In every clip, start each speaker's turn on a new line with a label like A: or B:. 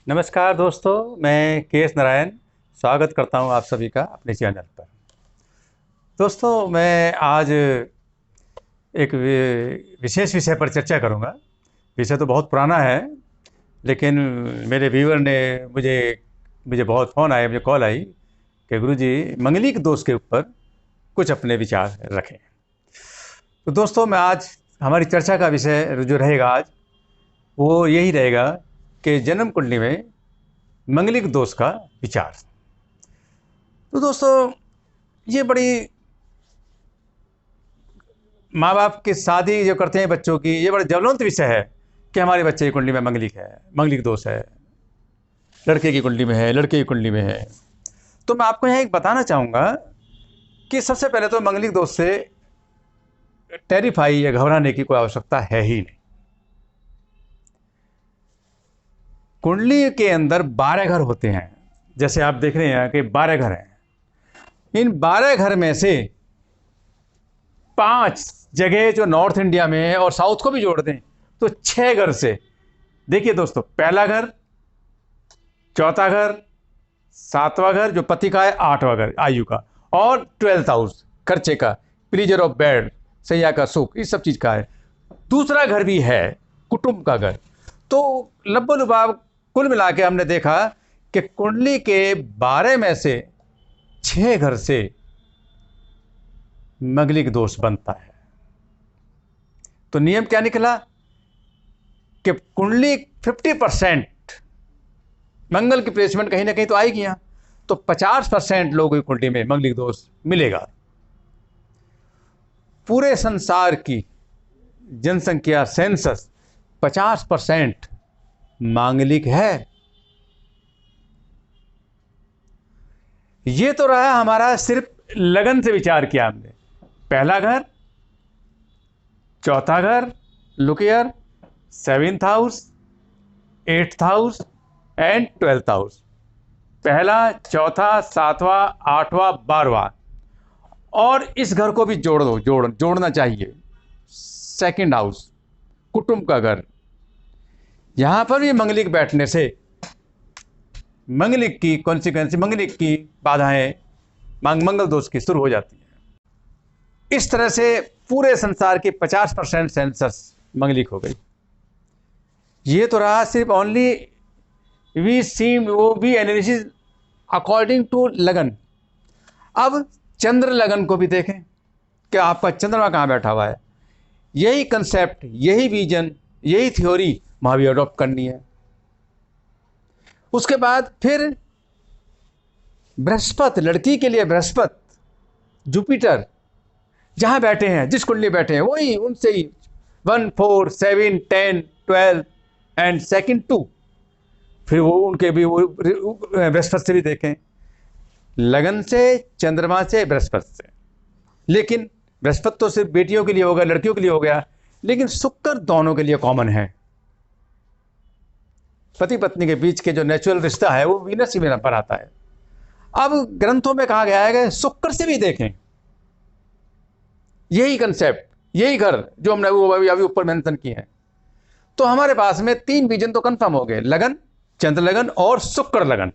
A: नमस्कार दोस्तों, मैं के एस नारायण स्वागत करता हूं आप सभी का अपने चैनल पर। दोस्तों, मैं आज एक विशेष विषय पर चर्चा करूंगा। विषय तो बहुत पुराना है, लेकिन मेरे व्यूअर ने मुझे मुझे बहुत फ़ोन आए, मुझे कॉल आई कि गुरुजी मंगलिक दोष के ऊपर कुछ अपने विचार रखें। तो दोस्तों, मैं आज हमारी चर्चा का विषय जो रहेगा आज वो यही रहेगा कि जन्म कुंडली में मंगलिक दोष का विचार। तो दोस्तों, ये बड़ी माँ बाप की शादी जो करते हैं बच्चों की, ये बड़ा ज्वलंत विषय है कि हमारे बच्चे की कुंडली में मंगलिक है, मंगलिक दोष है, लड़के की कुंडली में है, लड़के की कुंडली में है। तो मैं आपको यहाँ एक बताना चाहूँगा कि सबसे पहले तो मंगलिक दोष से टेरिफाई या घबराने की कोई आवश्यकता है ही नहीं। कुंडली के अंदर 12 घर होते हैं, जैसे आप देख रहे हैं कि 12 घर हैं। इन 12 घर में से 5 जगह जो नॉर्थ इंडिया में है और साउथ को भी जोड़ दें तो 6 घर से, देखिए दोस्तों, पहला घर, चौथा घर, 7वां घर जो पति का है, 8वां घर आयु का, और 12th हाउस खर्चे का, प्लीजर ऑफ बेड, सैया का सुख, इस सब चीज का है। दूसरा घर भी है, कुटुंब का घर। तो लब्बो लुबाब कुल मिला के हमने देखा कि कुंडली के 12 में से 6 घर से मंगलिक दोष बनता है। तो नियम क्या निकला कि कुंडली 50% मंगल की प्लेसमेंट कहीं ना कहीं तो आएगी यहां, तो 50% लोगों की कुंडली में मंगलिक दोष मिलेगा। पूरे संसार की जनसंख्या सेंसस 50% मांगलिक है। ये तो रहा हमारा सिर्फ लगन से विचार किया हमने। पहला घर, चौथा घर, look here, 7th house, 8th house and 12th house. पहला, चौथा, 7वां, 8वां, 12वां, और इस घर को भी जोड़ दो, जोड़ना चाहिए। 2nd हाउस, कुटुंब का घर, यहां पर भी मंगलिक बैठने से मंगलिक की कॉन्सिक्वेंस, मंगलिक की बाधाएं, मंगल दोष की शुरू हो जाती है। इस तरह से पूरे संसार की 50% सेंसस मंगलिक हो गई। ये तो रहा सिर्फ ओनली वी सीम, वो भी एनालिसिस अकॉर्डिंग टू लगन। अब चंद्र लगन को भी देखें कि आपका चंद्रमा कहां बैठा हुआ है। यही कंसेप्ट, यही विजन, यही थ्योरी वहां भी अडॉप्ट करनी है। उसके बाद फिर बृहस्पति, लड़की के लिए बृहस्पति, जुपिटर जहां बैठे हैं, जिस कुंडली बैठे हैं, वही उनसे ही 1, 4, 7, 10, 12 एंड 2nd 2। फिर वो उनके भी वो बृहस्पति से भी देखें, लगन से, चंद्रमा से, बृहस्पति से। लेकिन बृहस्पति तो सिर्फ बेटियों के लिए हो गया, लड़कियों के लिए हो गया, लेकिन शुक्र दोनों के लिए कॉमन है। पति पत्नी के बीच के जो नेचुरल रिश्ता है वो वीनस ही में पर आता है। अब ग्रंथों में कहा गया है कि शुक्र से भी देखें, यही कंसेप्ट, यही घर जो हमने वो अभी ऊपर मेंशन किए हैं। तो हमारे पास में 3 विजन तो कंफर्म हो गए, लगन, चंद्र लगन और शुक्र लगन।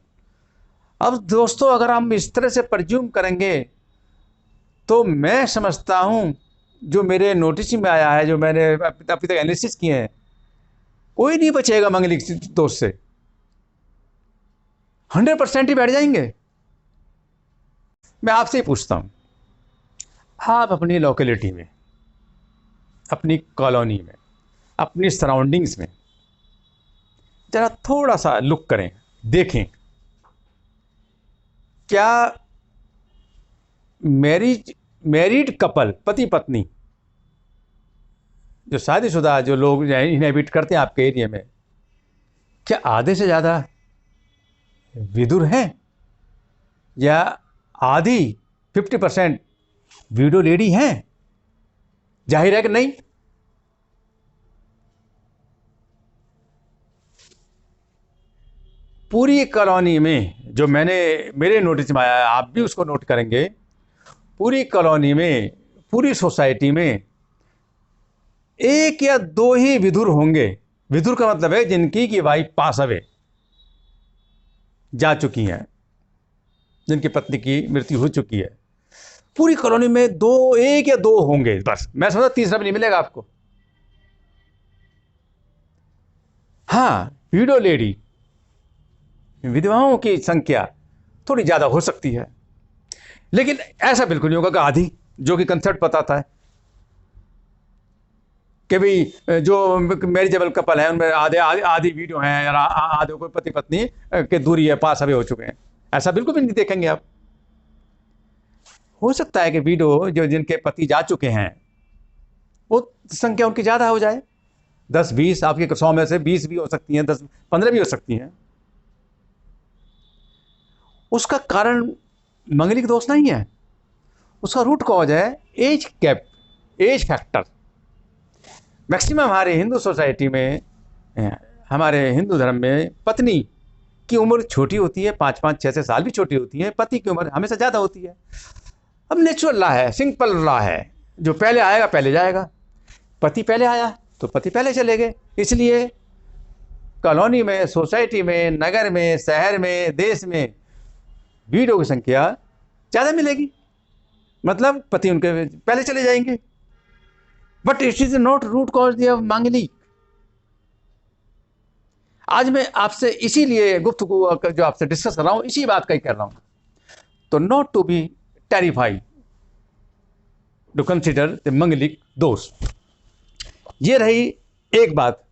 A: अब दोस्तों, अगर हम इस तरह से परज्यूम करेंगे तो मैं समझता हूं, जो मेरे नोटिस में आया है, जो मैंने अभी तक एनालिसिस किए हैं, कोई नहीं बचेगा मंगलिक दोष से। 100% ही बैठ जाएंगे। मैं आपसे ही पूछता हूं, आप अपनी लोकेलिटी में, अपनी कॉलोनी में, अपनी सराउंडिंग्स में जरा थोड़ा सा लुक करें, देखें, क्या मैरिड कपल, पति पत्नी जो शादीशुदा जो लोग इनहेबिट करते हैं आपके एरिया में, क्या आधे से ज्यादा विदुर हैं, या आधी 50% विडो लेडी हैं? जाहिर है कि नहीं। पूरी कॉलोनी में जो मेरे नोटिस में आया है, आप भी उसको नोट करेंगे, पूरी कॉलोनी में, पूरी सोसाइटी में 1 या 2 ही विधुर होंगे। विधुर का मतलब है जिनकी की वाइफ पास अवे, जा चुकी हैं, जिनकी पत्नी की मृत्यु हो चुकी है, पूरी कॉलोनी में एक या दो होंगे बस। मैं समझता तीसरा भी नहीं मिलेगा आपको। हाँ, विडो लेडी, विधवाओं की संख्या थोड़ी ज्यादा हो सकती है, लेकिन ऐसा बिल्कुल नहीं होगा कि आधी, जो कि कंसेप्ट बताता है कि भाई जो मैरिजेबल कपल है उनमें आधी वीडियो हैं या आधे कोई पति पत्नी के दूरी है, पास अभी हो चुके हैं, ऐसा बिल्कुल भी नहीं देखेंगे आप। हो सकता है कि वीडियो जो जिनके पति जा चुके हैं वो संख्या उनकी ज्यादा हो जाए, 10-20, आपके 100 में से 20 भी हो सकती हैं, 10-15 भी हो सकती हैं। उसका कारण मंगलिक दोष नहीं है, उसका रूट कॉज है age gap, age factor. Maximum हमारे हिंदू सोसाइटी में, हमारे हिंदू धर्म में पत्नी की उम्र छोटी होती है, 5-5, 6 साल भी छोटी होती है, पति की उम्र हमेशा ज़्यादा होती है। अब नेचुरल लॉ है, सिंपल लॉ है, जो पहले आएगा पहले जाएगा। पति पहले आया तो पति पहले चले गए, इसलिए कॉलोनी में, सोसाइटी में, नगर में, शहर में, देश में विडो की संख्या ज़्यादा मिलेगी, मतलब पति उनके पहले चले जाएंगे। But it is not root cause of Manglik. आज मैं आपसे इसीलिए गुफ्तगू जो आपसे डिस्कस कर रहा हूं, इसी बात का ही कर रहा हूं। तो not to be terrified to consider the Manglik dosh. ये रही एक बात।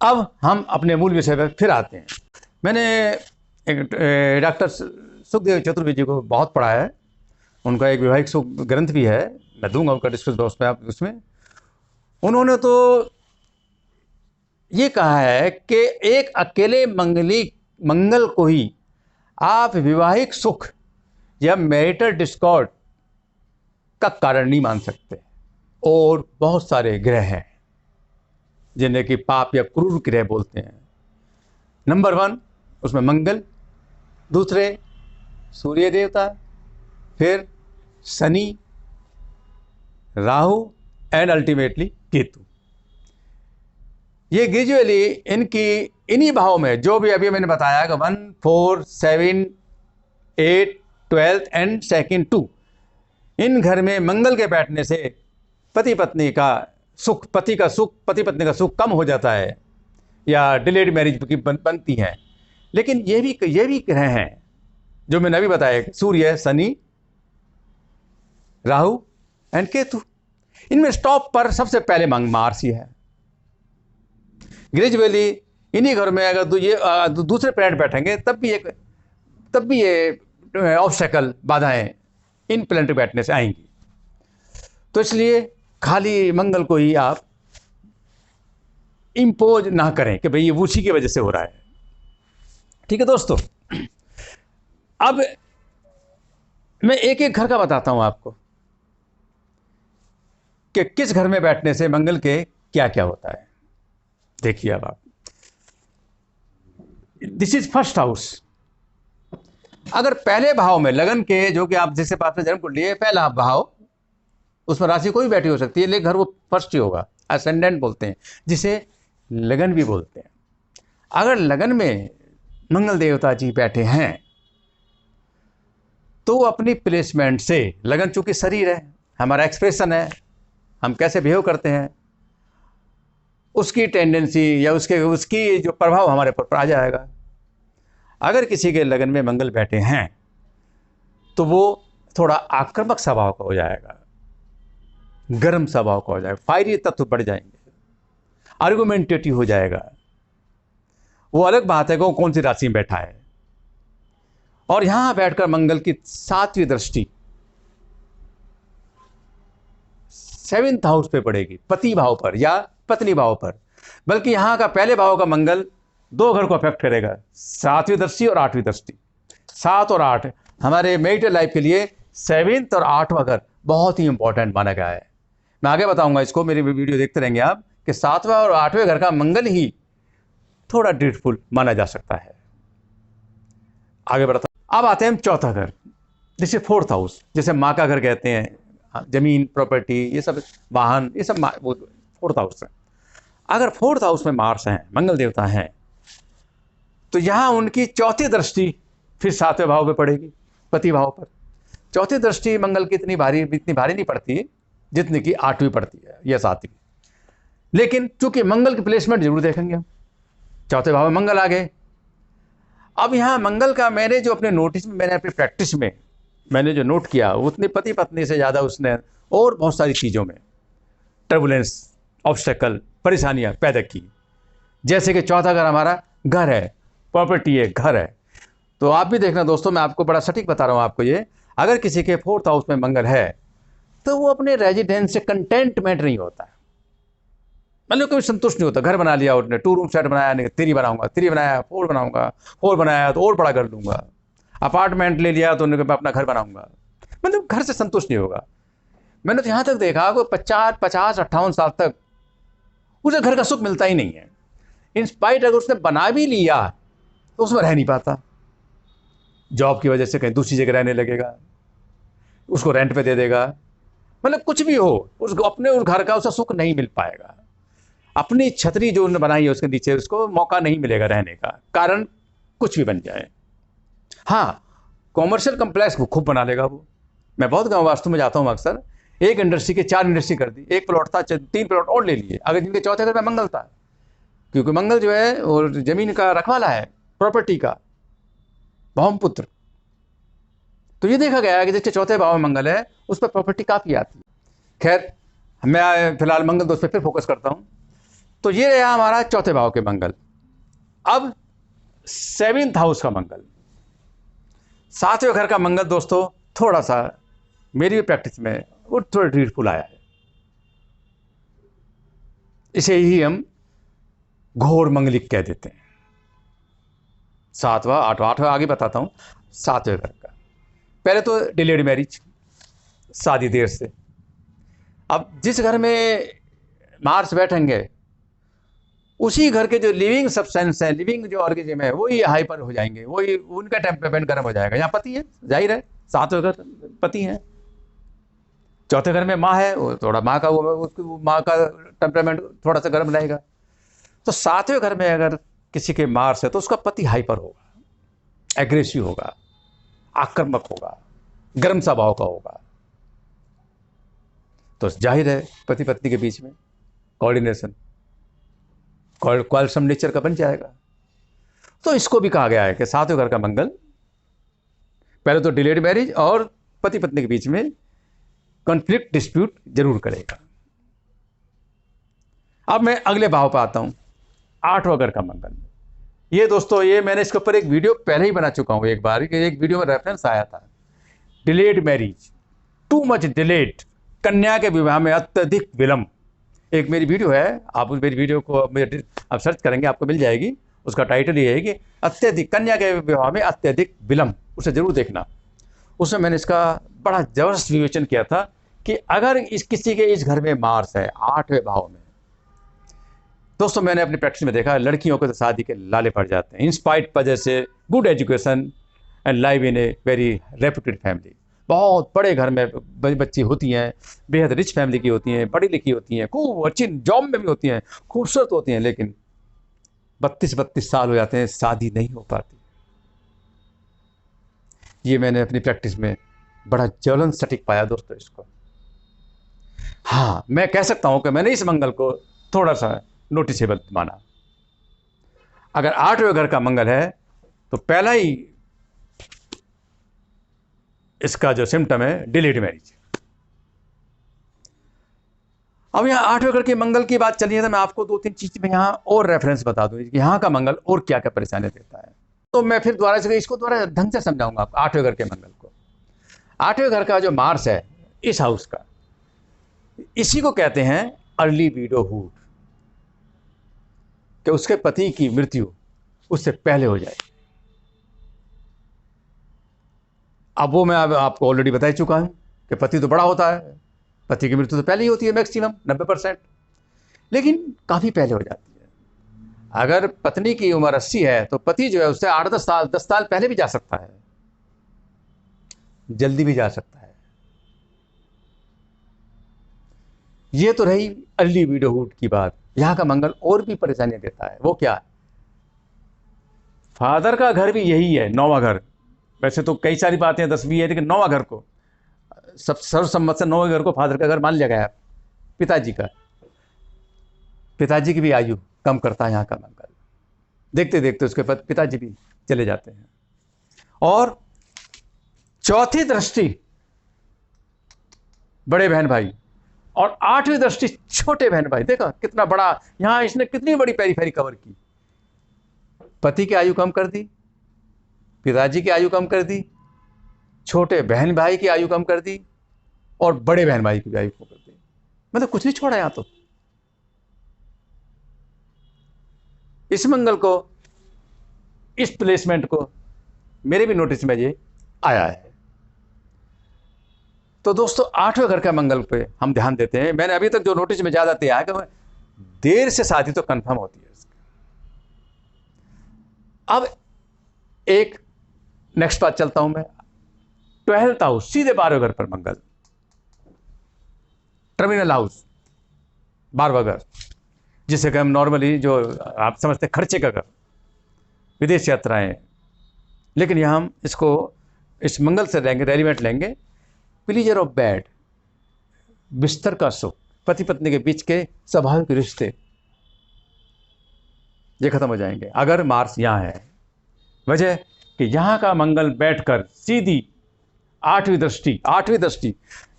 A: अब हम अपने मूल विषय पर फिर आते हैं। मैंने डॉक्टर सुखदेव चतुर्वेदी जी को बहुत पढ़ा है, उनका एक वैवाहिक सुख ग्रंथ भी है, मैं दूंगा उनका डिस्कस बॉक्स में आप उसमें। उन्होंने तो ये कहा है कि एक अकेले मंगल को ही आप वैवाहिक सुख या मैरिटल डिस्कॉर्ड का कारण नहीं मान सकते, और बहुत सारे ग्रह हैं जिन्हें कि पाप या क्रूर ग्रह बोलते हैं। नंबर 1 उसमें मंगल, दूसरे सूर्य देवता, फिर शनि, राहु एंड अल्टीमेटली केतु। ये ग्रेजुअली इन्हीं भावों में, जो भी अभी मैंने बताया कि 1, 4, 7, 8, 12 एंड सेकंड 2, इन घर में मंगल के बैठने से पति पत्नी का सुख, पति पत्नी का सुख कम हो जाता है या डिलेड मैरिज की बनती है। लेकिन ये भी ग्रह हैं जो मैंने अभी बताया, सूर्य, शनि, राहु एंड केतु। इनमें स्टॉप पर सबसे पहले मार्स ही है। ग्रेजुअली इन्हीं घर में अगर ये दूसरे प्लैनेट बैठेंगे तब भी ये ऑब्स्टेकल, बाधाएं इन प्लैनेट बैठने से आएंगी। तो इसलिए खाली मंगल को ही आप इम्पोज ना करें कि भाई ये उसी की वजह से हो रहा है। ठीक है दोस्तों, अब मैं एक एक घर का बताता हूं आपको कि किस घर में बैठने से मंगल के क्या क्या होता है। देखिए अब आप, दिस इज फर्स्ट हाउस। अगर पहले भाव में लगन के, जो कि आप जिससे पाप से जन्म को लिए, पहला भाव, उसमें राशि कोई बैठी हो सकती है, लेकिन घर वो फर्स्ट ही होगा, असेंडेंट बोलते हैं, जिसे लगन भी बोलते हैं। अगर लगन में मंगल देवता जी बैठे हैं तो अपनी प्लेसमेंट से, लगन चूंकि शरीर है, हमारा एक्सप्रेशन है, हम कैसे बिहेव करते हैं, उसकी टेंडेंसी या उसकी जो प्रभाव हमारे पर आ जाएगा। अगर किसी के लगन में मंगल बैठे हैं तो वो थोड़ा आक्रामक स्वभाव का हो जाएगा, गर्म स्वभाव का हो जाएगा, फायरी तत्व बढ़ जाएंगे, आर्गुमेंटेटिव हो जाएगा। वो अलग बात है कि वो कौन सी राशि में बैठा है। और यहां बैठकर मंगल की 7वीं दृष्टि 7th हाउस पे पड़ेगी, पति भाव पर या पत्नी भाव पर। बल्कि यहां का पहले भाव का मंगल 2 घर को अफेक्ट करेगा, 7वीं दृष्टि और 8वीं दृष्टि। 7 और 8 हमारे मैरिटल लाइफ के लिए 7th और 8वां घर बहुत ही इंपॉर्टेंट माना गया है। मैं आगे बताऊंगा इसको, मेरी वीडियो देखते रहेंगे आप, कि 7वां और 8वें घर का मंगल ही थोड़ा ड्रीडफुल माना जा सकता है। आगे बढ़ता, अब आते हैं हम चौथा घर, जैसे 4th हाउस, जैसे माँ का घर कहते हैं, जमीन, प्रॉपर्टी, ये सब, वाहन, ये सब 4th हाउस है। अगर 4th हाउस में मार्स हैं, मंगल देवता हैं, तो यहाँ उनकी चौथी दृष्टि फिर सातवें भाव में पड़ेगी, पति भाव पर। चौथी दृष्टि मंगल की इतनी भारी नहीं पड़ती जितनी कि 8वीं पड़ती है या 7वीं। लेकिन चूंकि मंगल की प्लेसमेंट जरूर देखेंगे हम, चौथे भाव में मंगल आ गए। अब यहाँ मंगल का मैंने जो अपने नोटिस में, मैंने अपनी प्रैक्टिस में मैंने जो नोट किया, उतनी पति पत्नी से ज़्यादा उसने और बहुत सारी चीज़ों में टर्बुलेंस, ऑब्स्टेकल, परेशानियाँ पैदा की। जैसे कि चौथा घर हमारा घर है, प्रॉपर्टी है, घर है। तो आप भी देखना दोस्तों, मैं आपको बड़ा सटीक बता रहा हूँ आपको ये, अगर किसी के 4th हाउस में मंगल है तो वो अपने रेजिडेंस से कंटेंटमेंट नहीं होता है, मतलब कोई संतुष्ट नहीं होता। घर बना लिया उसने, 2 रूम सेट बनाया, नहीं 3 बनाऊंगा, 3 बनाया 4 बनाऊंगा, 4 बनाया तो और बड़ा कर लूंगा, अपार्टमेंट ले लिया तो मैं अपना घर बनाऊंगा, मतलब घर से संतुष्ट नहीं होगा। मैंने तो यहाँ तक देखा कि 50-58 साल तक उसे घर का सुख मिलता ही नहीं है। इंस्पाइट अगर उसने बना भी लिया तो उसमें रह नहीं पाता, जॉब की वजह से कहीं दूसरी जगह रहने लगेगा, उसको रेंट पे दे देगा, मतलब कुछ भी हो उसको अपने उस घर का उसे सुख नहीं मिल पाएगा। अपनी छतरी जो उन्होंने बनाई है उसके नीचे उसको मौका नहीं मिलेगा रहने का, कारण कुछ भी बन जाए। हाँ, कॉमर्शियल कम्प्लेक्स वो खूब बना लेगा वो। मैं बहुत गाँव वास्तु में जाता हूँ अक्सर, एक इंडस्ट्री के 4 इंडस्ट्री कर दी, 1 प्लॉट था 3 प्लॉट और ले लिए, अगर जिनके चौथे घर में मंगल था, क्योंकि मंगल जो है और जमीन का रखवाला है, प्रॉपर्टी का भौमपुत्र। तो ये देखा गया है कि जिसके चौथे भाव में मंगल है उस पर प्रॉपर्टी काफी आती है। खैर, मैं फिलहाल मंगल दोस्त पे फिर फोकस करता हूं। तो ये रहा हमारा चौथे भाव के मंगल। अब 7th हाउस का मंगल, 7वें घर का मंगल दोस्तों थोड़ा सा मेरी भी प्रैक्टिस में वो थोड़ा ड्रीटफुल आया है। इसे ही हम घोर मंगलिक कह देते हैं। 7वां 8वां आगे बताता हूं। 7वें घर का पहले तो डिलेड मैरिज, शादी देर से। अब जिस घर में मार्स बैठेंगे उसी घर के जो लिविंग सब्सटेंस है, लिविंग जो ऑर्गेनिज्म है, वही हाइपर हो जाएंगे, वही उनका टेम्परामेंट गर्म हो जाएगा। यहाँ पति है, जाहिर है 7वें घर पति है। चौथे घर में माँ है, वो थोड़ा माँ का उसकी माँ का टेम्परामेंट थोड़ा सा गर्म रहेगा। तो 7वें घर में अगर किसी के मार्स है तो उसका पति हाइपर होगा, एग्रेसिव होगा, आक्रामक होगा, गर्म स्वभाव का होगा। तो जाहिर है पति पत्नी के बीच में कोऑर्डिनेशन क्वालसम नेचर का बन जाएगा। तो इसको भी कहा गया है कि 7वें घर का मंगल पहले तो डिलेड मैरिज और पति पत्नी के बीच में कॉन्फ्लिक्ट डिस्प्यूट जरूर करेगा। अब मैं अगले भाव पर आता हूं, 8वां घर का मंगल। ये दोस्तों, ये मैंने इसके ऊपर एक वीडियो पहले ही बना चुका हूं एक बार, एक वीडियो में रेफरेंस आया था। Delayed marriage, too much delayed, कन्या के विवाह में अत्यधिक विलंब। एक मेरी वीडियो है, आप उस मेरी वीडियो को आप सर्च करेंगे आपको मिल जाएगी। उसका टाइटल ये है कि अत्यधिक, कन्या के विवाह में अत्यधिक विलंब। उसे जरूर देखना। उसमें मैंने इसका बड़ा जबरदस्त विवेचन किया था कि अगर किसी के इस घर में मार्स है 8वें भाव में, दोस्तों मैंने अपनी प्रैक्टिस में देखा लड़कियों को तो शादी के लाले पड़ जाते हैं, इंस्पाइट वजह से good education and live in a very reputed family. बहुत बड़े घर में बच्ची होती हैं, बेहद रिच फैमिली की होती हैं, पढ़ी लिखी होती हैं, खूब अच्छी जॉब में भी होती हैं, खूबसूरत होती हैं, लेकिन 32 साल हो जाते हैं, शादी नहीं हो पाती। ये मैंने अपनी प्रैक्टिस में बड़ा ज्वलन सटीक पाया दोस्तों इसको। हाँ, मैं कह सकता हूं कि मैंने इस मंगल को थोड़ा सा नोटिसेबल माना। अगर 8वें घर का मंगल है तो पहला ही इसका जो सिम्टम है डिलेड मैरिज। अब यहाँ 8वें घर के मंगल की बात चली है तो मैं आपको 2-3 चीज में यहाँ और रेफरेंस बता दूं कि यहाँ का मंगल और क्या क्या परेशानी देता है। तो मैं फिर दोबारा से इसको दोबारा ढंग से समझाऊंगा आपको 8वें घर के मंगल को। 8वें घर का जो मार्स है इस हाउस का, इसी को कहते हैं अर्ली विडोहुड, कि उसके पति की मृत्यु उससे पहले हो जाए। अब वो मैं आपको ऑलरेडी बता चुका हूं कि पति तो बड़ा होता है, पति की मृत्यु तो पहले ही होती है, मैक्सिमम 90%, लेकिन काफी पहले हो जाती है। अगर पत्नी की उम्र 80 है तो पति जो है उससे 8-10 साल 10 साल पहले भी जा सकता है, जल्दी भी जा सकता है। ये तो रही अर्ली विडोहुड की बात। यहां का मंगल और भी परेशानियां देता है। वो क्या? फादर का घर भी यही है, 9वां घर। वैसे तो कई सारी बातें 10वीं है, लेकिन 9वां घर को सब सर्वसम्मत से 9वें घर को फादर का घर मान लिया गया है। पिताजी का, पिताजी की भी आयु कम करता है यहाँ का मंगल। देखते देखते उसके बाद पिताजी भी चले जाते हैं। और चौथी दृष्टि बड़े बहन भाई, और 8वीं दृष्टि छोटे बहन भाई। देखा कितना बड़ा, यहां इसने कितनी बड़ी पेरीफेरी कवर की। पति की आयु कम कर दी, पिताजी की आयु कम कर दी, छोटे बहन भाई की आयु कम कर दी, और बड़े बहन भाई की आयु कम कर दी। मतलब कुछ नहीं छोड़ा यहां तो। इस मंगल को, इस प्लेसमेंट को मेरे भी नोटिस में ये आया है। तो दोस्तों 8वें घर का मंगल पे हम ध्यान देते हैं। मैंने अभी तक जो नोटिस में ज्यादा दिया है कि देर से शादी तो कंफर्म होती है। अब एक नेक्स्ट बात चलता हूं मैं। 12th हाउस, सीधे 12वें घर पर मंगल, टर्मिनल हाउस, 12वां घर, जिसे कि हम नॉर्मली जो आप समझते हैं खर्चे का घर, विदेश यात्राएं। लेकिन यहां हम इसको इस मंगल से लेंगे, रेलिवेंट लेंगे। प्लीजर ऑफ बेड, बिस्तर का सुख, पति पत्नी के बीच के स्वाभाविक रिश्ते, ये खत्म हो जाएंगे अगर मार्स यहां है। वजह कि यहां का मंगल बैठकर सीधी 8वीं दृष्टि।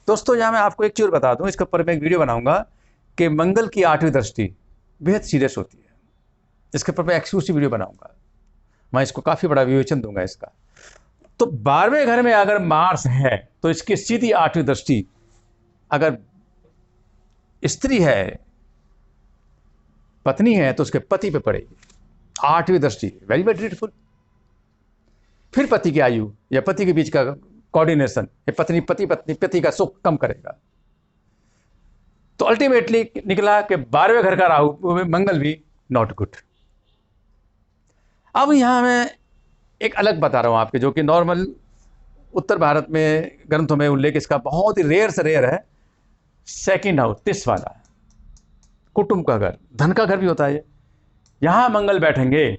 A: दोस्तों यहां मैं आपको एक चीज बता दूं, इसके ऊपर मैं एक वीडियो बनाऊंगा कि मंगल की 8वीं दृष्टि बेहद सीरियस होती है। इसके ऊपर मैं एक्सक्लूसिव वीडियो बनाऊंगा, मैं इसको काफी बड़ा विवेचन दूंगा इसका। तो 12वें घर में अगर मार्स है तो इसकी सीधी 8वीं दृष्टि अगर स्त्री है, पत्नी है, तो उसके पति पे पड़ेगी 8वीं दृष्टि। Very very beautiful. फिर पति की आयु या पति के बीच का कोऑर्डिनेशन, पति का सुख कम करेगा। तो अल्टीमेटली निकला कि 12वें घर का राहु मंगल भी नॉट गुड। अब यहां मैं एक अलग बता रहा हूं आपके, जो कि नॉर्मल उत्तर भारत में ग्रंथों में उल्लेख इसका बहुत ही रेयर से रेयर है। 2nd हाउस, 30 वाला, कुटुंब का घर, धन का घर भी होता है। यहां मंगल बैठेंगे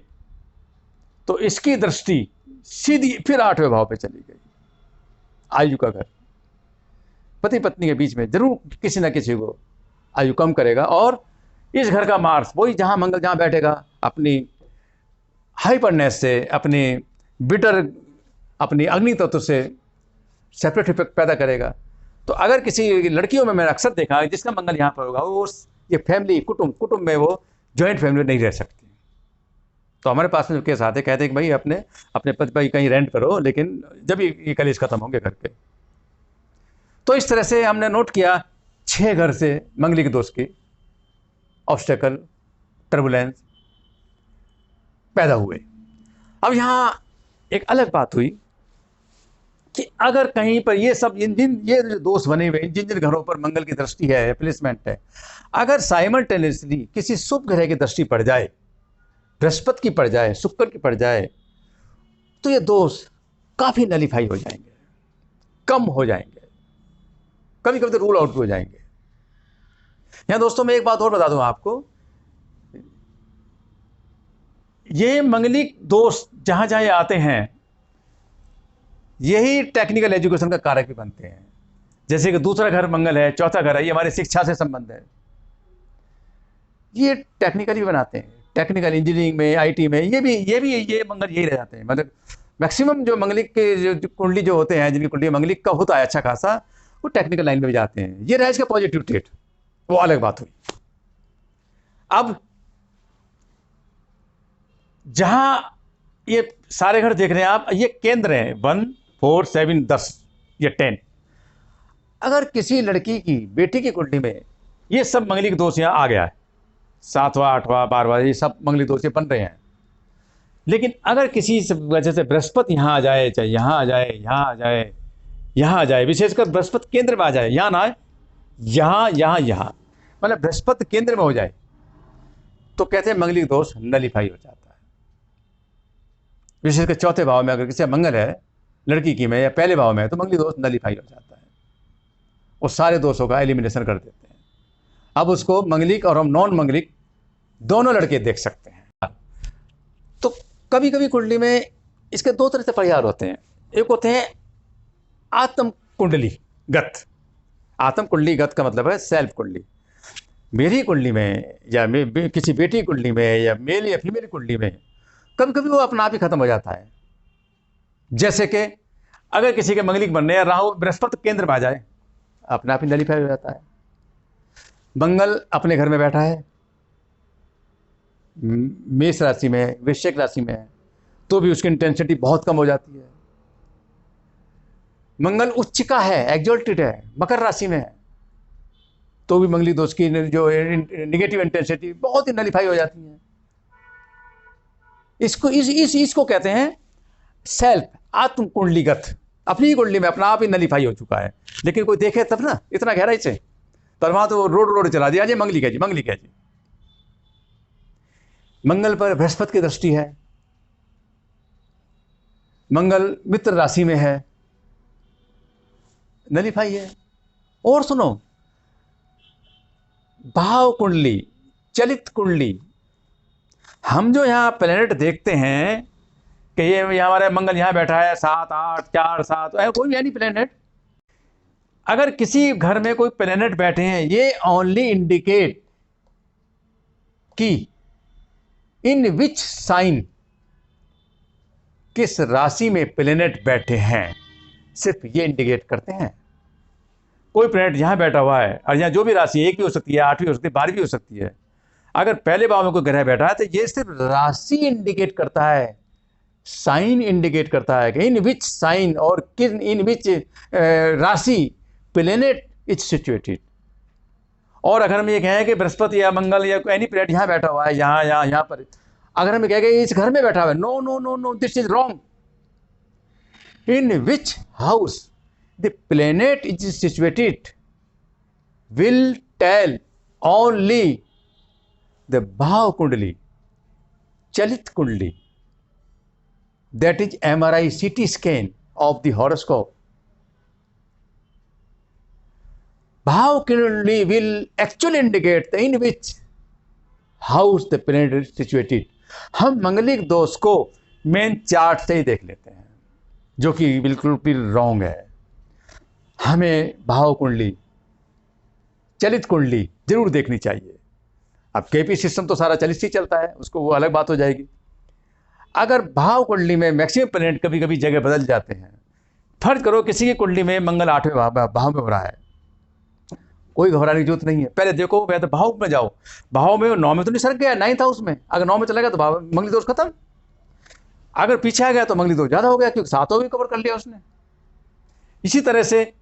A: तो इसकी दृष्टि सीधी फिर 8वें भाव पे चली गई। आयु का घर, पति पत्नी के बीच में जरूर किसी ना किसी को आयु कम करेगा। और इस घर का मार्स, वही जहां मंगल जहां बैठेगा, अपनी हाइपरनेस से, अपनी बिटर, अपनी अग्नि तत्व से सेपरेट इफेक्ट पैदा करेगा। तो अगर किसी लड़कियों में मैंने अक्सर देखा है जिसका मंगल यहाँ पर होगा, वो ये फैमिली, कुटुंब में वो जॉइंट फैमिली नहीं रह सकती। तो हमारे पास में जो केस आते, कहते हैं कि भाई अपने पति भाई कहीं रेंट पर हो, लेकिन जब ये कलेश खत्म होंगे घर के। तो इस तरह से हमने नोट किया 6 घर से मंगलिक दोष की ऑब्स्टेकल, टर्बुलेंस पैदा हुए। अब यहां एक अलग बात हुई कि अगर कहीं पर ये सब ये जो दोष बने हुए, जिन जिन घरों पर मंगल की दृष्टि है, प्लेसमेंट है, अगर साइमल्टेनियसली किसी शुभ ग्रह की दृष्टि पड़ जाए, बृहस्पति की पड़ जाए, शुक्र की पड़ जाए, तो ये दोष काफी नलीफाई हो जाएंगे, कम हो जाएंगे, कभी कभी तो रूल आउट भी हो जाएंगे। यहां दोस्तों मैं एक बात और बता दूं आपको, ये मंगलिक दोष जहां जहां आते हैं, यही टेक्निकल एजुकेशन का कारक भी बनते हैं। जैसे कि दूसरा घर मंगल है, चौथा घर है, ये हमारी शिक्षा से संबंध है। ये टेक्निकली बनाते हैं, टेक्निकल इंजीनियरिंग में, आईटी में, ये मंगल यही रह जाते हैं। मतलब मैक्सिमम जो मंगलिक के जो कुंडली जो होते हैं, जिनकी कुंडली मंगलिक का होता है अच्छा खासा, वो टेक्निकल लाइन में भी जाते हैं। ये रहा इसका पॉजिटिव ट्रेट, वो अलग बात हुई। अब जहां ये सारे घर देख रहे हैं आप, ये केंद्र हैं 1, 4, 7, 10, ये 10। अगर किसी लड़की की, बेटी की कुंडली में ये सब मंगलिक दोष यहां आ गया है, 7वां, 8वां, 12वां, ये सब मंगलिक दोष बन रहे हैं। लेकिन अगर किसी वजह से बृहस्पति यहां आ जाए, चाहे यहां आ जाए, यहां आ जाए, यहां आ जाए, विशेषकर बृहस्पति केंद्र में आ जाए, यहां ना आए, यहां, मतलब बृहस्पति केंद्र में हो जाए, तो कहते हैं मंगलिक दोष नलीफाई हो जाता है। विशेषकर चौथे भाव में अगर किसी मंगल है लड़की की में, या पहले भाव में है, तो मंगलिक दोष नलीफाई हो जाता है। वो सारे दोषों का एलिमिनेशन कर देते हैं। अब उसको मंगलिक और हम नॉन मंगलिक दोनों लड़के देख सकते हैं। तो कभी कभी कुंडली में इसके दो तरह से परिहार होते हैं। एक होते हैं आत्म कुंडली गत। आत्म कुंडली गत का मतलब है सेल्फ कुंडली। मेरी कुंडली में या किसी बेटी की कुंडली में या मेल या फीमेल कुंडली में कभी कभी वो अपना आप ही खत्म हो जाता है। जैसे कि अगर किसी के मंगलिक बनने या राहु बृहस्पति केंद्र में आ जाए, अपने आप ही नलीफाई हो जाता है। मंगल अपने घर में बैठा है, मेष राशि में, वृश्चिक राशि में है, तो भी उसकी इंटेंसिटी बहुत कम हो जाती है। मंगल उच्च का है, एक्सॉल्टेड है, मकर राशि में है, तो भी मंगली दोष की जो निगेटिव इंटेंसिटी बहुत ही नलीफाई हो जाती है। इसको कहते हैं सेल्फ, आत्म कुंडलीगत। अपनी कुंडली में अपना आप ही नलीफाई हो चुका है, लेकिन कोई देखे तब ना, इतना गहराई से, पर वहां तो रोड चला दिया जी, मंगली क्या जी, मंगली क्या जी। मंगल पर बृहस्पति की दृष्टि है, मंगल मित्र राशि में है, नलीफाई है। और सुनो, भाव कुंडली, चलित कुंडली, हम जो यहां प्लेनेट देखते हैं कि ये हमारे मंगल यहां बैठा है 7, 8, 4, 7, कोई भी यानी प्लेनेट, अगर किसी घर में कोई प्लेनेट बैठे हैं, ये ओनली इंडिकेट कि इन विच साइन, किस राशि में प्लेनेट बैठे हैं, सिर्फ ये इंडिकेट करते हैं। कोई प्लेनेट यहां बैठा हुआ है और यहां जो भी राशि, 1 भी हो सकती है, 8 भी हो सकती है, 12 भी हो सकती है, अगर पहले भाव में कोई ग्रह बैठा है तो ये सिर्फ राशि इंडिकेट करता है, साइन इंडिकेट करता है कि इन विच साइन और किन इन विच राशि प्लेनेट इज सिचुएटेड। और अगर हम ये कहें कि बृहस्पति या मंगल या एनी प्लेनेट यहां बैठा हुआ है, यहां पर, अगर हम कहेंगे इस घर में बैठा हुआ है, no no no no, this is wrong. In which house the planet is situated will tell only the bhav kundli, चलित कुंडली, that is MRI CT scan of the horoscope. Bhav Kuндali will actually indicate the in which house the planet is situated. हम मंगलिक दोष को main chart से ही देख लेते हैं, जो कि बिल्कुल भी रॉन्ग है। हमें भाव कुंडली, चलित कुंडली जरूर देखनी चाहिए। अब केपी सिस्टम तो सारा चलित ही चलता है, उसको वो अलग बात हो जाएगी। अगर भाव कुंडली में मैक्सिमम प्लेनेट कभी कभी जगह बदल जाते हैं, फर्ज करो किसी की कुंडली में मंगल 8वें भाव में हो रहा है, कोई घबराने की जरूरत नहीं है। पहले देखो, या तो भाव में जाओ, भाव में 9 में तो नहीं सर गया, 9th हाउस में, अगर 9 में चला गया तो भाव मंगली दोष खत्म। अगर पीछे आ गया तो मंगली दोष ज्यादा हो गया, क्योंकि 7वां भी कवर कर लिया उसने। इसी तरह से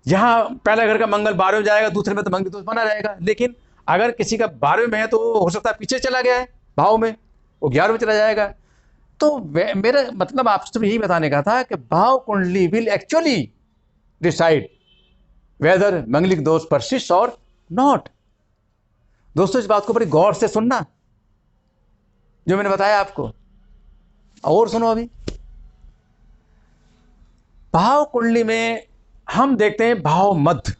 A: यहाँ पहला घर का मंगल 12वें में जाएगा, दूसरे में तो मंगली दोष बना रहेगा। लेकिन अगर किसी का 12वें में है तो हो सकता है पीछे चला गया है भाव में, वो 11वें में चला जाएगा। तो मेरा मतलब आपसे यही बताने का था कि भाव कुंडली will actually decide whether manglik दोष परसिस्ट और नॉट। दोस्तों, इस बात को बड़ी गौर से सुनना जो मैंने बताया आपको, और सुनो। अभी भाव कुंडली में हम देखते हैं भाव मध्य,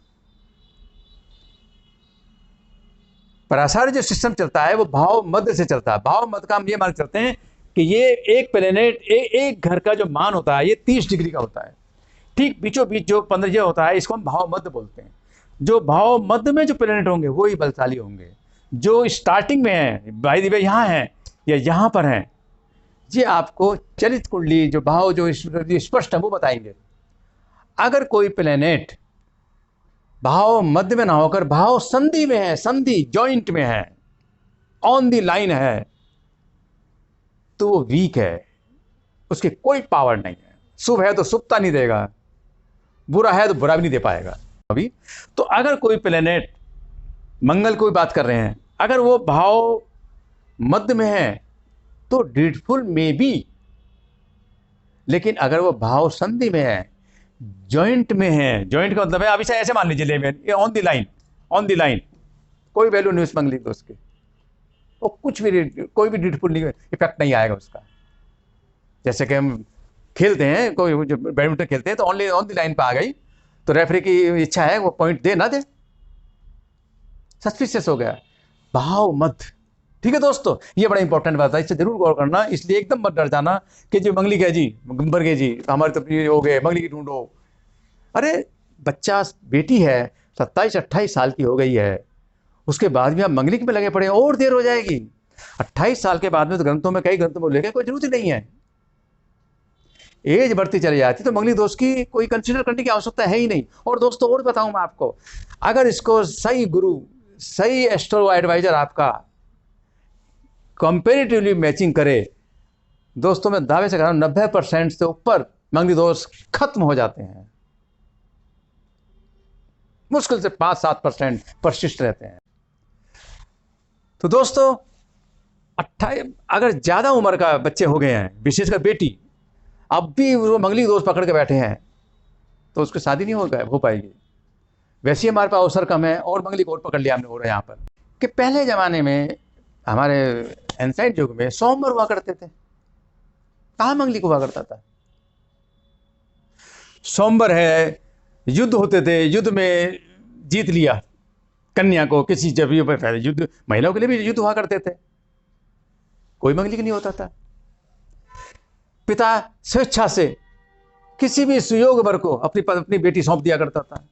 A: पराशार जो सिस्टम चलता है वो भाव मध्य से चलता है। भाव मध्य का हम ये मान चलते हैं कि ये एक प्लेनेट, एक घर का जो मान होता है ये 30 डिग्री का होता है। ठीक बीचों बीच जो 15 होता है, इसको हम भाव मध्य बोलते हैं। जो भाव मध्य में जो प्लेनेट होंगे वो ही बलशाली होंगे। जो स्टार्टिंग में है, भाई दिव्य यहाँ है या यहाँ पर हैं, ये आपको चलित कुंडली जो भाव जो स्पष्ट है वो बताएंगे। अगर कोई प्लेनेट भाव मध्य में ना होकर भाव संधि में है, संधि जॉइंट में है, ऑन दी लाइन है, तो वो वीक है, उसकी कोई पावर नहीं है। शुभ है तो शुभता नहीं देगा, बुरा है तो बुरा भी नहीं दे पाएगा अभी। तो अगर कोई प्लेनेट, मंगल कोई बात कर रहे हैं, अगर वो भाव मध्य में है तो डीडफुल में बी, लेकिन अगर वो भाव संधि में है, जॉइंट में है, जॉइंट का मतलब है, अभी से ऐसे मान लीजिए ये on the line, on the line, कोई वैल्यू नहीं उस मंगलिक दोष की, वो कुछ भी कोई भी डीडफुल नहीं, इफेक्ट नहीं आएगा उसका। जैसे कि हम खेलते हैं, कोई जो बैडमिंटन खेलते हैं तो ओनली ऑन दी लाइन पे आ गई तो रेफरी की इच्छा है वो पॉइंट दे ना दे, सस्पिशियस हो गया। भाव मध्य ठीक है दोस्तों, ये बड़ा इंपॉर्टेंट बात है, इससे जरूर गौर करना। इसलिए एकदम मत डर जाना कि जो मंगली है जी, मर गए जी, तो हमारे तो ये हो गए, मंगली की ढूंढो। अरे बच्चा, बेटी है 27-28 साल की हो गई है, उसके बाद भी आप मंगली में लगे पड़े हैं, और देर हो जाएगी। 28 साल के बाद में तो ग्रंथों में, कई ग्रंथों में लेके कोई जरूरत ही नहीं है। एज बढ़ती चली जाती तो मंगली दोष की कोई कंसिडर करने की आवश्यकता है ही नहीं। और दोस्तों और बताऊं मैं आपको, अगर इसको सही गुरु, सही एस्ट्रो एडवाइजर आपका कंपेरेटिवली मैचिंग करे, दोस्तों मैं दावे से कह रहा हूं 90% से ऊपर मंगली दोष खत्म हो जाते हैं। मुश्किल से 5-7% परसिस्ट रहते हैं। तो दोस्तों 28, अगर ज्यादा उम्र का बच्चे हो गए हैं, विशेषकर बेटी, अब भी वो मंगली दोष पकड़ के बैठे हैं, तो उसकी शादी नहीं हो पाएगी। वैसे ही हमारे पास अवसर कम है और मंगली को और पकड़ लिया हमने हो रहा है यहाँ पर, कि पहले जमाने में हमारे एंसाइट युग में स्वयंवर हुआ करते थे। कहाँ मंगली को हुआ करता था? स्वयंवर है, युद्ध होते थे, युद्ध में जीत लिया कन्या को, किसी जब युद्ध, महिलाओं के लिए भी युद्ध हुआ करते थे, कोई मंगली की नहीं होता था। पिता स्वेच्छा से किसी भी सुयोग वर को अपनी बेटी सौंप दिया करता था,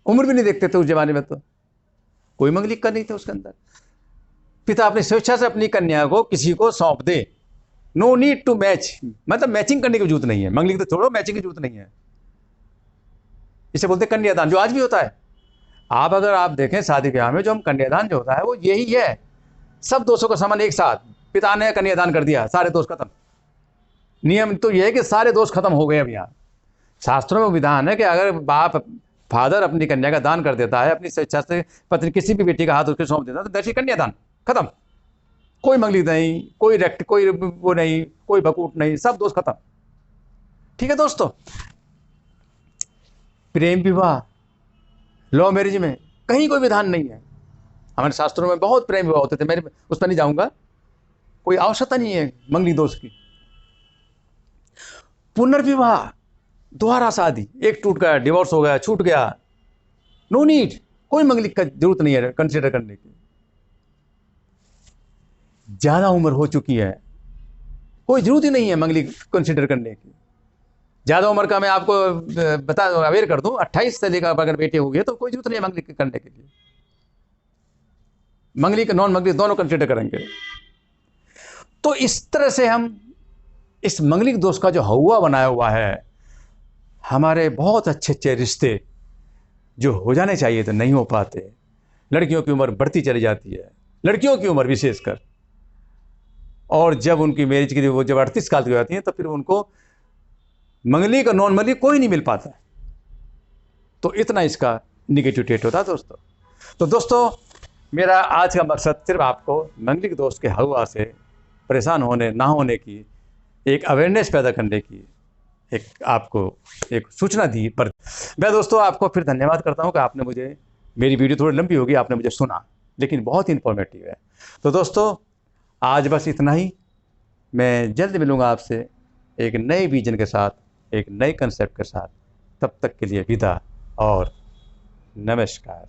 A: उम्र भी नहीं देखते थे उस जमाने में, तो कोई मंगली का नहीं था उसके अंदर। पिता अपनी स्वेच्छा से अपनी कन्या को किसी को सौंप दे, नो नीड टू मैच, मतलब मैचिंग करने की जरूरत नहीं है, मंगली तो छोड़ो, मैचिंग की जरूरत नहीं है। इसे बोलते कन्यादान, जो आज भी होता है। अगर आप देखें शादी ब्याह में जो हम कन्यादान जो होता है वो यही है, सब दोषों का समान एक साथ, पिता ने कन्यादान कर दिया, सारे दोष खत्म। नियम तो यह है कि सारे दोष खत्म हो गए। अब यहाँ शास्त्रों में विधान है कि अगर बाप, फादर अपनी कन्या का दान कर देता है, अपनी स्वेच्छा से पत्नी किसी भी बेटी का हाथ उसके सौंप देता है, तो दैट्स कन्यादान, खत्म। कोई मंगली नहीं, कोई कोई वो नहीं, कोई बकूट नहीं, सब दोष खत्म। ठीक है दोस्तों, प्रेम विवाह, लव मैरिज में कहीं कोई विधान नहीं है। हमारे शास्त्रों में बहुत प्रेम विवाह होते थे, मैं उस पर नहीं जाऊंगा, कोई आवश्यकता नहीं है मंगली दोष की। पुनर्विवाह, दोबारा शादी, एक टूट गया, डिवोर्स हो गया, छूट गया, नो नीड, कोई मंगली का जरूरत नहीं है कंसिडर करने की। ज्यादा उम्र हो चुकी है, कोई जरूरत ही नहीं है मंगली कंसिडर करने की। ज्यादा उम्र का मैं आपको बता अवेयर कर दूं, 28 से लेकर अगर बेटे हो गए तो कोई जरूरत नहीं है मंगली करने के लिए। मंगली का नॉन मंगली दोनों कंसिडर करेंगे। तो इस तरह से हम इस मंगलिक दोष का जो हवा बनाया हुआ है, हमारे बहुत अच्छे अच्छे रिश्ते जो हो जाने चाहिए तो नहीं हो पाते। लड़कियों की उम्र बढ़ती चली जाती है, लड़कियों की उम्र विशेषकर, और जब उनकी मैरिज की वो जब 38 साल की हो जाती है तो फिर उनको मंगली का नॉन मंगली कोई नहीं मिल पाता। तो इतना इसका निगेटिव टेट होता है दोस्तों। तो दोस्तों मेरा आज का मकसद सिर्फ आपको मंगलिक दोष के हवा से परेशान होने ना होने की एक अवेयरनेस पैदा करने की एक आपको एक सूचना दी। पर मैं दोस्तों आपको फिर धन्यवाद करता हूं कि आपने मुझे, मेरी वीडियो थोड़ी लंबी होगी, आपने मुझे सुना, लेकिन बहुत ही इंफॉर्मेटिव है। तो दोस्तों आज बस इतना ही, मैं जल्द मिलूंगा आपसे एक नए विजन के साथ, एक नए कंसेप्ट के साथ। तब तक के लिए विदा और नमस्कार।